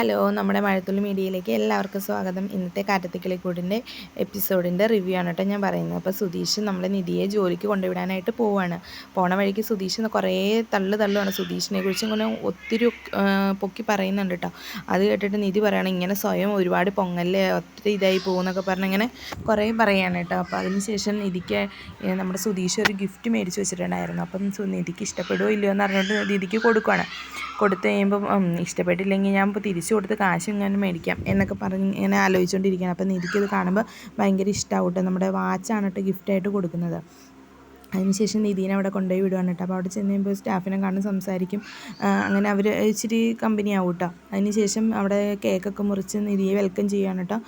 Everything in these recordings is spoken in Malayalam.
ഹലോ, നമ്മുടെ മഴത്തുള്ളി മീഡിയയിലേക്ക് എല്ലാവർക്കും സ്വാഗതം. ഇന്നത്തെ കാറ്റത്തിക്കിളിക്കൂടിൻ്റെ എപ്പിസോഡിൻ്റെ റിവ്യൂ ആണ് കേട്ടോ ഞാൻ പറയുന്നത്. അപ്പോൾ സുധീഷ് നമ്മുടെ നിധിയെ ജോലിക്ക് കൊണ്ടുവിടാനായിട്ട് പോവുകയാണ്. പോണ വഴിക്ക് സുധീഷ് കുറേ തള്ളുവാണ്. സുധീഷിനെ കുറിച്ച് ഇങ്ങനെ ഒത്തിരി പൊക്കി പറയുന്നുണ്ട് കേട്ടോ. അത് കേട്ടിട്ട് നിധി പറയുകയാണ്, ഇങ്ങനെ സ്വയം ഒരുപാട് പൊങ്ങല്ലേ, ഒത്തിരി ഇതായി പോകുമെന്നൊക്കെ പറഞ്ഞ് ഇങ്ങനെ കുറേ പറയുകയാണ് കേട്ടോ. അപ്പോൾ അതിനുശേഷം നിധിക്ക് നമ്മുടെ സുധീഷ് ഒരു ഗിഫ്റ്റ് മേടിച്ച് വെച്ചിട്ടുണ്ടായിരുന്നു. അപ്പം നിധിക്ക് ഇഷ്ടപ്പെടുമോ ഇല്ലയോ എന്ന് അറിഞ്ഞിട്ട് നിധിക്ക് കൊടുക്കുകയാണ്. കൊടുത്തു കഴിയുമ്പം ഇഷ്ടപ്പെട്ടില്ലെങ്കിൽ ഞാൻ ഇപ്പോൾ തിരിച്ചു കൊടുത്ത് കാശ് ഇങ്ങനെ മേടിക്കാം എന്നൊക്കെ പറഞ്ഞ് ഇങ്ങനെ ആലോചിച്ചുകൊണ്ടിരിക്കുകയാണ്. അപ്പോൾ നിധിക്കത് കാണുമ്പോൾ ഭയങ്കര ഇഷ്ടമാവും കേട്ടോ. നമ്മുടെ വാച്ചാണ് കേട്ടോ ഗിഫ്റ്റായിട്ട് കൊടുക്കുന്നത്. അതിനുശേഷം നിധീനെ അവിടെ കൊണ്ടുപോയി വിടുവാണ് കേട്ടോ. അപ്പോൾ അവിടെ ചെന്ന് കഴിയുമ്പോൾ സ്റ്റാഫിനെ കാണും, സംസാരിക്കും. അങ്ങനെ അവർ ഇച്ചിരി കമ്പനിയാവും കേട്ടോ. അതിനുശേഷം അവിടെ കേക്കൊക്കെ മുറിച്ച് നിധിയെ വെൽക്കം ചെയ്യുകയാണ് കേട്ടോ.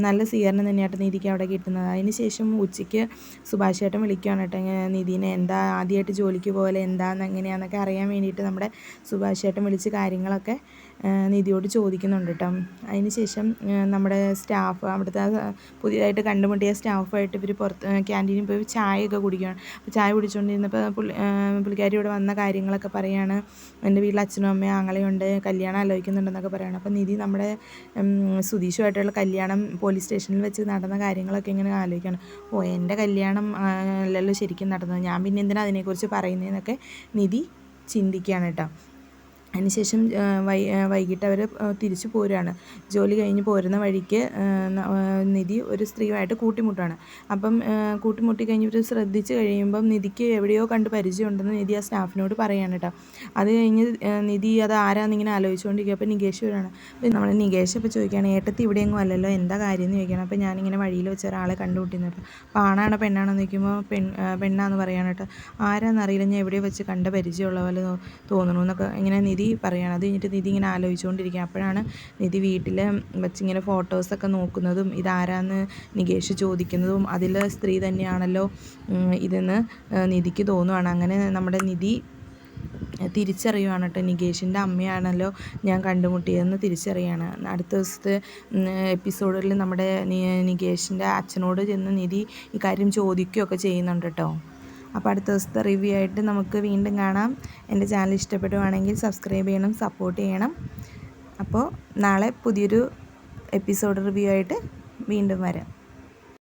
നല്ല സ്വീകരണം തന്നെയാട്ടോ നിധിക്ക് അവിടെ കിട്ടുന്നത്. അതിനുശേഷം ഉച്ചയ്ക്ക് സുഭാഷ് ചേട്ടൻ വിളിക്കുകയാണ് കേട്ടോ. നിധീനെ എന്താ ആദ്യമായിട്ട് ജോലിക്ക് പോലെ എന്താണെന്ന് എങ്ങനെയാണെന്നൊക്കെ അറിയാൻ വേണ്ടിയിട്ട് നമ്മുടെ സുഭാഷ് ചേട്ടൻ വിളിച്ച് കാര്യങ്ങളൊക്കെ നിധിയോട് ചോദിക്കുന്നുണ്ട് കേട്ടോ. അതിനുശേഷം നമ്മുടെ സ്റ്റാഫ്, അവിടുത്തെ പുതിയതായിട്ട് കണ്ടുമുട്ടിയ സ്റ്റാഫായിട്ട് ഇവർ പുറത്ത് ക്യാൻറ്റീനിൽ പോയി ചായയൊക്കെ കുടിക്കുകയാണ്. അപ്പോൾ ചായ കുടിച്ചുകൊണ്ടിരുന്നപ്പോൾ പുള്ളിക്കാരി ഇവിടെ വന്ന കാര്യങ്ങളൊക്കെ പറയുകയാണ്. എൻ്റെ വീട്ടിൽ അച്ഛനും അമ്മയും ആങ്ങളെയുണ്ട്, കല്യാണം ആലോചിക്കുന്നുണ്ടെന്നൊക്കെ പറയുകയാണ്. അപ്പോൾ നിധി നമ്മുടെ സുധീഷുമായിട്ടുള്ള കല്യാണം പോലീസ് സ്റ്റേഷനിൽ വെച്ച് നടന്ന കാര്യങ്ങളൊക്കെ ഇങ്ങനെ ആലോചിക്കുകയാണ്. എൻ്റെ കല്യാണം അല്ലല്ലോ ശരിക്കും നടന്നത്, ഞാൻ പിന്നെ എന്തിനാണ് അതിനെക്കുറിച്ച് പറയുന്നതെന്നൊക്കെ നിധി ചിന്തിക്കുകയാണ് കേട്ടോ. അതിനുശേഷം വൈകിട്ട് അവർ തിരിച്ചു പോരുകയാണ്. ജോലി കഴിഞ്ഞ് പോരുന്ന വഴിക്ക് നിധി ഒരു സ്ത്രീയുമായിട്ട് കൂട്ടിമുട്ടാണ്. അപ്പം കൂട്ടിമുട്ടി കഴിഞ്ഞ് ഇവർ ശ്രദ്ധിച്ച് കഴിയുമ്പം നിധിക്ക് എവിടെയോ കണ്ട് പരിചയമുണ്ടെന്ന് നിധി ആ സ്റ്റാഫിനോട് പറയുകയാണ് കേട്ടോ. അത് കഴിഞ്ഞ് നിധി അത് ആരാന്നിങ്ങനെ ആലോചിച്ചുകൊണ്ടിരിക്കുക. അപ്പോൾ നികേഷ് വരികയാണ്. അപ്പോൾ നമ്മൾ നികേഷ് ഇപ്പോൾ ചോദിക്കുകയാണ്, ഏട്ടത്തി ഇവിടെയെങ്ങും അല്ലല്ലോ, എന്താ കാര്യം എന്ന് ചോദിക്കണം. അപ്പോൾ ഞാനിങ്ങനെ വഴിയിൽ വെച്ച ഒരാളെ കണ്ടുമുട്ടിയിരുന്നത്. അപ്പോൾ ആണാണോ പെണ്ണാണോ എന്ന് ചോദിക്കുമ്പോൾ പെണ്ണാന്ന് പറയാണ് കേട്ടോ. ആരാന്നറിയില്ല, ഞാൻ എവിടെയോ വെച്ച് കണ്ട പരിചയമുള്ള പോലെ തോന്നുന്നു എന്നൊക്കെ ഇങ്ങനെ നിധി പറയുകയാണ്. അത് കഴിഞ്ഞിട്ട് നിധി ഇങ്ങനെ ആലോചിച്ചുകൊണ്ടിരിക്കുക. അപ്പോഴാണ് നിധി വീട്ടിൽ വെച്ചിങ്ങനെ ഫോട്ടോസൊക്കെ നോക്കുന്നതും ഇതാരാന്ന് നികേഷ് ചോദിക്കുന്നതും അതിൽ സ്ത്രീ തന്നെയാണല്ലോ ഇതെന്ന് നിധിക്ക് തോന്നുവാണ്. അങ്ങനെ നമ്മുടെ നിധി തിരിച്ചറിയുവാണ് കേട്ടോ, നികേഷിൻ്റെ അമ്മയാണല്ലോ ഞാൻ കണ്ടുമുട്ടിയതെന്ന് തിരിച്ചറിയാണ്. അടുത്ത ദിവസത്തെ എപ്പിസോഡിൽ നമ്മുടെ നികേഷിൻ്റെ അച്ഛനോട് ചെന്ന് നിധി ഇക്കാര്യം ചോദിക്കുകയൊക്കെ ചെയ്യുന്നുണ്ട് കേട്ടോ. അപ്പോൾ അടുത്ത ദിവസത്തെ റിവ്യൂ ആയിട്ട് നമുക്ക് വീണ്ടും കാണാം. എൻ്റെ ചാനൽ ഇഷ്ടപ്പെടുവാണെങ്കിൽ സബ്സ്ക്രൈബ് ചെയ്യണം, സപ്പോർട്ട് ചെയ്യണം. അപ്പോൾ നാളെ പുതിയൊരു എപ്പിസോഡ് റിവ്യൂ ആയിട്ട് വീണ്ടും വരാം.